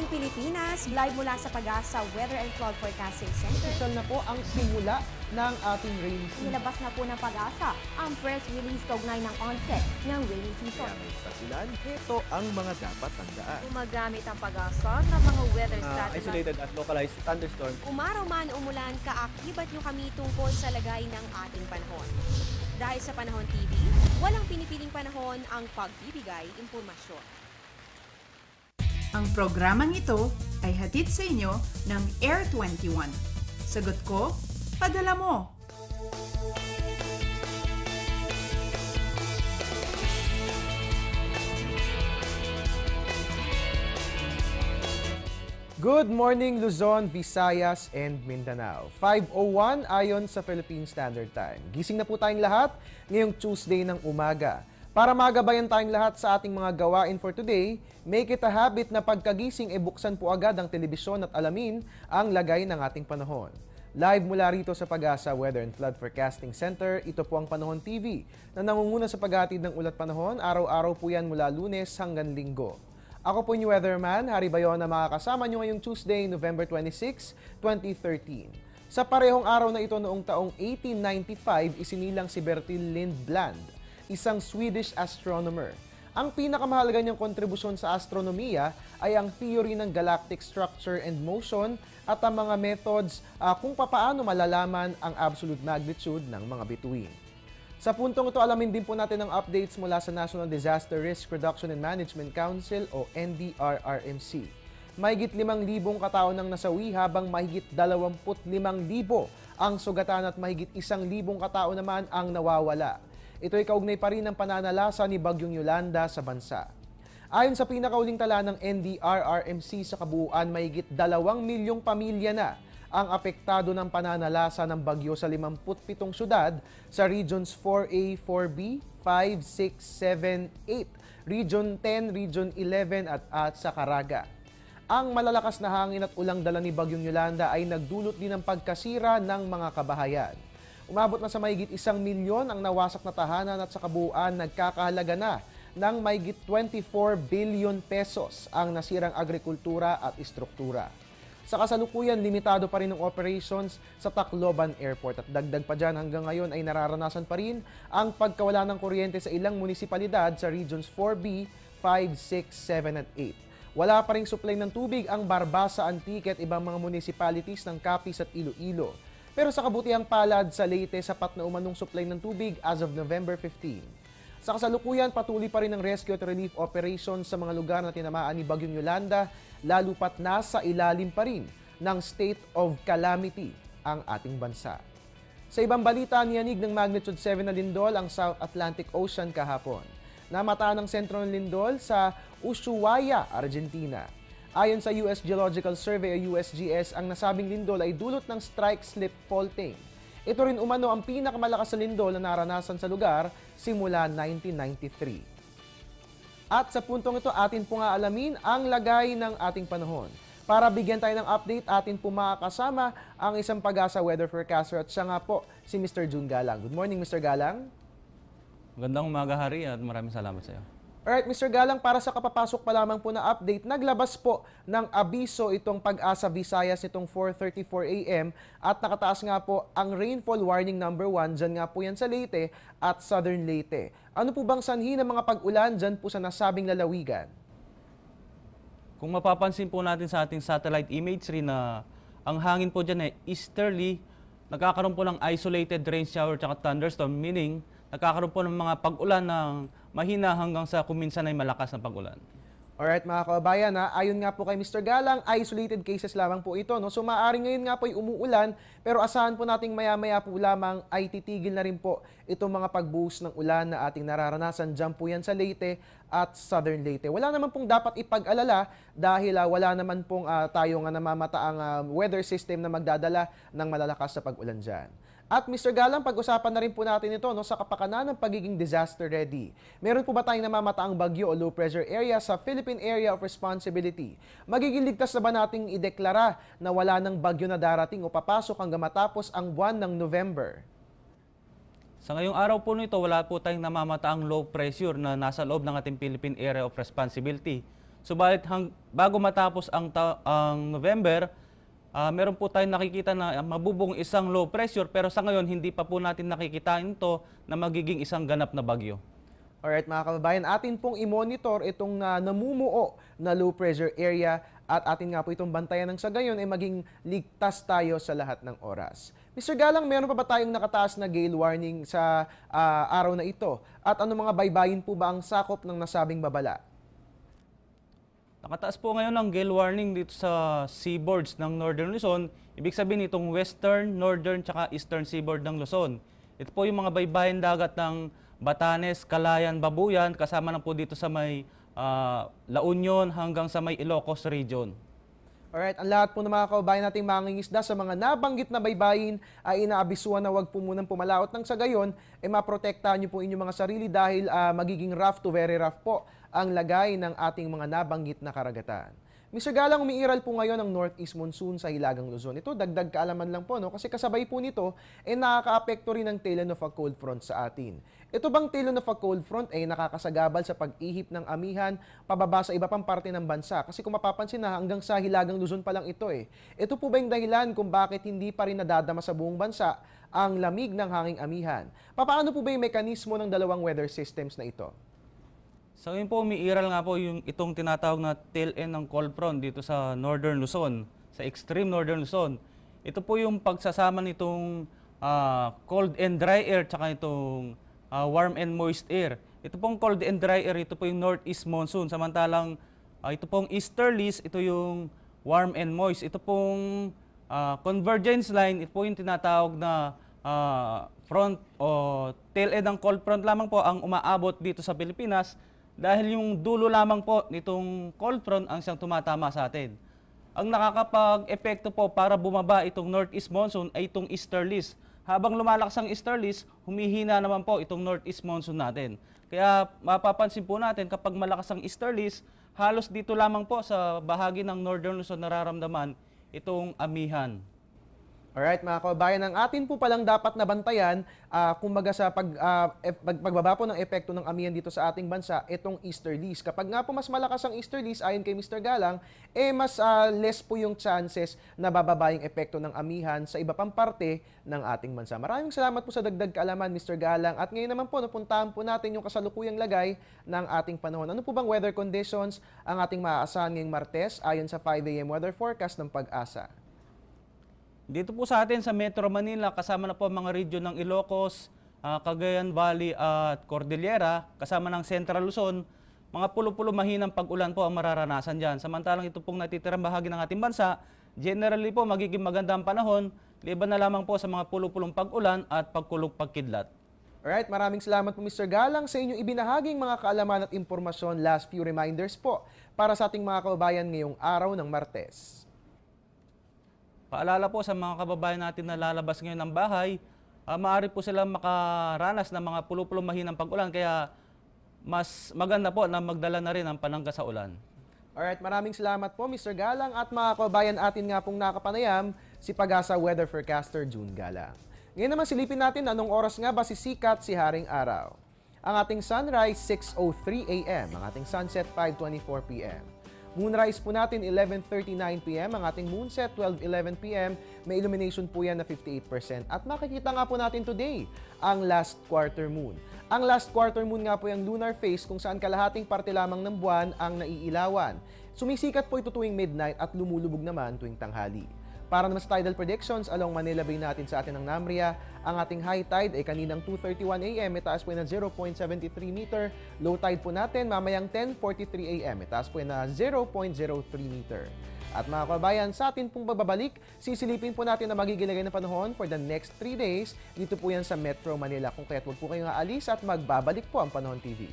Pilipinas, live mula sa Pag-asa Weather and Cloud Forecasting Center. Official na po ang simula ng ating rainy season. Nilabas na po ng Pag-asa ang press release kaugnay ng onset ng rainy season. Kasilan, ito ang mga dapat tandaan. Gumagamit ang Pag-asa ng mga weather satellite. Isolated at localized thunderstorm. Umaraw man umulan, kaakibat nyo kami tungkol sa lagay ng ating panahon. Dahil sa Panahon TV, walang pinipiling panahon ang pagbibigay impormasyon. Ang programang ito ay hatid sa inyo ng Air 21. Sagot ko, padala mo! Good morning Luzon, Visayas, and Mindanao. 5:01 ayon sa Philippine Standard Time. Gising na po tayong lahat ngayong Tuesday ng umaga. Para magabayan tayong lahat sa ating mga gawain for today, make it a habit na pagkagising buksan po agad ang telebisyon at alamin ang lagay ng ating panahon. Live mula rito sa Pag-asa Weather and Flood Forecasting Center, ito po ang Panahon TV na nangunguna sa paghatid ng ulat panahon. Araw-araw po yan mula Lunes hanggang Linggo. Ako po yung weatherman, Harry Bayon, na makakasama nyo ngayong Tuesday, November 26, 2013. Sa parehong araw na ito noong taong 1895, isinilang si Bertil Lindblad, isang Swedish astronomer. Ang pinakamahalaga niyang kontribusyon sa astronomiya ay ang theory ng galactic structure and motion at ang mga methods kung papaano malalaman ang absolute magnitude ng mga bituin. Sa puntong ito, alamin din po natin ang updates mula sa National Disaster Risk Reduction and Management Council o NDRRMC. Mahigit 5,000 katao nang nasawi habang mahigit 25,000 ang sugatan at mahigit 1,000 katao naman ang nawawala. Ito ay kaugnay pa rin ng pananalasa ni Bagyong Yolanda sa bansa. Ayon sa pinakauling tala ng NDRRMC sa kabuuan, mahigit 2 milyong pamilya na ang apektado ng pananalasa ng bagyo sa 57 syudad sa Regions 4A, 4B, 5, 6, 7, 8, Region 10, Region 11 at sa Caraga. Ang malalakas na hangin at ulang dala ni Bagyong Yolanda ay nagdulot din ng pagkasira ng mga kabahayan. Umabot na sa mahigit 1 milyon ang nawasak na tahanan at sa kabuuan nagkakahalaga na ng mahigit 24 billion pesos ang nasirang agrikultura at istruktura. Sa kasalukuyan, limitado pa rin ang operations sa Tacloban Airport at dagdag pa dyan hanggang ngayon ay nararanasan pa rin ang pagkawala ng kuryente sa ilang munisipalidad sa Regions 4B, 5, 6, 7 at 8. Wala pa ring supply ng tubig ang Barbasa, Antique at ibang mga municipalities ng Capiz at Iloilo. Pero sa kabutihang palad sa Leyte, sapat na umanong supply ng tubig as of November 15. Sa kasalukuyan, patuloy pa rin ang rescue at relief operations sa mga lugar na tinamaan ni Bagyong Yolanda, lalo pat nasa ilalim pa rin ng state of calamity ang ating bansa. Sa ibang balita, niyanig ng magnitude 7 na lindol ang South Atlantic Ocean kahapon. Namataan ang sentro ng lindol sa Ushuaia, Argentina. Ayon sa US Geological Survey o USGS, ang nasabing lindol ay dulot ng strike-slip faulting. Ito rin umano ang pinakamalakas na lindol na naranasan sa lugar simula 1993. At sa puntong ito, atin po nga alamin ang lagay ng ating panahon. Para bigyan tayo ng update, atin po makakasama ang isang Pag-asa weather forecaster at siya nga po si Mr. June Galang. Good morning, Mr. Galang. Magandang umaga, Hari, at maraming salamat sa iyo. Alright, Mr. Galang, para sa kapapasok pa lamang po na update, naglabas po ng abiso itong Pag-asa Visayas itong 4:34 AM at nakataas nga po ang rainfall warning number 1, dyan nga po yan sa Leyte at Southern Leyte. Ano po bang sanhi ng mga pag-ulan dyan po sa nasabing lalawigan? Kung mapapansin po natin sa ating satellite imagery na ang hangin po dyan ay easterly, nagkakaroon po ng isolated rain shower at thunderstorm, meaning nagkakaroon po ng mga pag-ulan ng mahina hanggang sa kuminsan ay malakas na pag-ulan. Alright mga kababayan, ayon nga po kay Mr. Galang, isolated cases lamang po ito. No? So maaaring ngayon nga po ay umuulan, pero asahan po nating maya-maya po lamang ay titigil na rin po itong mga pagbuhos ng ulan na ating nararanasan. Diyan po yan sa Leyte at Southern Leyte. Wala naman pong dapat ipag-alala dahil wala naman pong tayo nga namamataang weather system na magdadala ng malalakas na pag-ulan dyan. At Mr. Galang, pag-usapan na rin po natin ito sa kapakanan ng pagiging disaster ready. Meron po ba tayong namamataang bagyo o low pressure area sa Philippine Area of Responsibility? Magiging ligtas na ba nating ideklara na wala ng bagyo na darating o papasok hanggang matapos ang buwan ng November? Sa ngayong araw po nito, wala po tayong namamataang low pressure na nasa loob ng ating Philippine Area of Responsibility. Subalit bago matapos ang November, meron po tayong nakikita na mabubong isang low pressure, pero sa ngayon hindi pa po natin nakikitain ito na magiging isang ganap na bagyo. Alright mga kababayan, atin pong i-monitor itong namumuo na low pressure area at atin nga po itong bantayan ng sa gayon ay maging ligtas tayo sa lahat ng oras. Mr. Galang, meron pa ba tayong nakataas na gale warning sa araw na ito? At ano mga baybayin po ba ang sakop ng nasabing babala? Nakataas po ngayon ang gale warning dito sa seaboards ng Northern Luzon. Ibig sabihin itong western, northern, tsaka eastern seaboard ng Luzon. Ito po yung mga baybayin dagat ng Batanes, Calayan, Babuyan, kasama na po dito sa may La Union hanggang sa may Ilocos region. Alright, ang lahat po ng mga kababayan nating mangingisda sa mga nabanggit na baybayin ay inaabisuan na wag po munang pumalaot ng sa gayon, maprotektahan niyo po inyong mga sarili dahil magiging rough to very rough po ang lagay ng ating mga nabanggit na karagatan. Mr. Galang, umiiral po ngayon ang northeast monsoon sa Hilagang Luzon. Ito, dagdag kaalaman lang po, no? Kasi kasabay po nito, nakaka-apekto rin ng tail end of a cold front sa atin. Ito bang tail end of a cold front ay nakakasagabal sa pag-ihip ng amihan pababa sa iba pang parte ng bansa? Kasi kung mapapansin na hanggang sa Hilagang Luzon pa lang ito Ito po ba yung dahilan kung bakit hindi pa rin nadadama sa buong bansa ang lamig ng hanging amihan? Paano po ba yung mekanismo ng dalawang weather systems na ito? So yun po, umiiral nga po itong tinatawag na tail end ng cold front dito sa Northern Luzon, sa extreme Northern Luzon. Ito po yung pagsasama nitong cold and dry air tsaka itong warm and moist air. Ito pong cold and dry air, ito po yung northeast monsoon. Samantalang ito pong easterlies, ito yung warm and moist. Ito pong convergence line, ito po yung tinatawag na front o tail end ng cold front lamang po ang umaabot dito sa Pilipinas. Dahil yung dulo lamang po nitong cold front ang siyang tumatama sa atin. Ang nakakapag-epekto po para bumaba itong northeast monsoon ay itong easterlies. Habang lumalakas ang easterlies, humihina naman po itong northeast monsoon natin. Kaya mapapansin po natin kapag malakas ang easterlies, halos dito lamang po sa bahagi ng Northern Luzon nararamdaman itong amihan. Alright mga kababayan, ang atin po palang dapat nabantayan, kumbaga sa pagbaba po ng epekto ng amihan dito sa ating bansa, itong easterlies. Kapag nga po mas malakas ang easterlies, ayon kay Mr. Galang, mas less po yung chances na bababa yung epekto ng amihan sa iba pang parte ng ating bansa. Maraming salamat po sa dagdag kaalaman, Mr. Galang. At ngayon naman po, napuntahan po natin yung kasalukuyang lagay ng ating panahon. Ano po bang weather conditions ang ating maaasahan ngayong Martes ayon sa 5 AM weather forecast ng Pag-asa? Dito po sa atin sa Metro Manila, kasama na po ang mga region ng Ilocos, Cagayan Valley at Cordillera, kasama ng Central Luzon, mga pulo-pulo mahinang pag-ulan po ang mararanasan dyan. Samantalang ito pong natitirang bahagi ng ating bansa, generally po magiging maganda ang panahon, liban na lamang po sa mga pulo-pulong pag-ulan at pagkulog-pagkidlat. Alright, maraming salamat po Mr. Galang sa inyong ibinahaging mga kaalaman at impormasyon. Last few reminders po para sa ating mga kababayan ngayong araw ng Martes. Paalala po sa mga kababayan natin na lalabas ngayon ng bahay, maaari po silang makaranas ng mga pulo-pulong mahinang pag-ulan, kaya mas maganda po na magdala na rin ang panangga sa ulan. Alright, maraming salamat po Mr. Galang at mga kababayan atin nga pong nakapanayam, si Pag-asa Weather Forecaster June Galang. Ngayon naman silipin natin anong oras nga ba sisikat si Haring Araw. Ang ating sunrise 6:03 AM, ang ating sunset 5:24 PM. Moonrise po natin 11:39 PM, ang ating moonset 12:11 PM, may illumination po yan na 58%. At makikita nga po natin today ang last quarter moon. Ang last quarter moon nga po yung lunar phase kung saan kalahating parte lamang ng buwan ang naiilawan. Sumisikat po ito tuwing midnight at lumulubog naman tuwing tanghali. Para naman sa tidal predictions, along Manila Bay natin sa atin ng Namria, ang ating high tide ay kaninang 2:31 AM, itaas po na 0.73 meter. Low tide po natin mamayang 10:43 AM, itaas po na 0.03 meter. At mga kababayan, sa atin pong babalik, sisilipin po natin na magigilagay ng panahon for the next 3 days. Dito po yan sa Metro Manila. Kung kaya't huwag po kayong aalis at magbabalik po ang Panahon TV.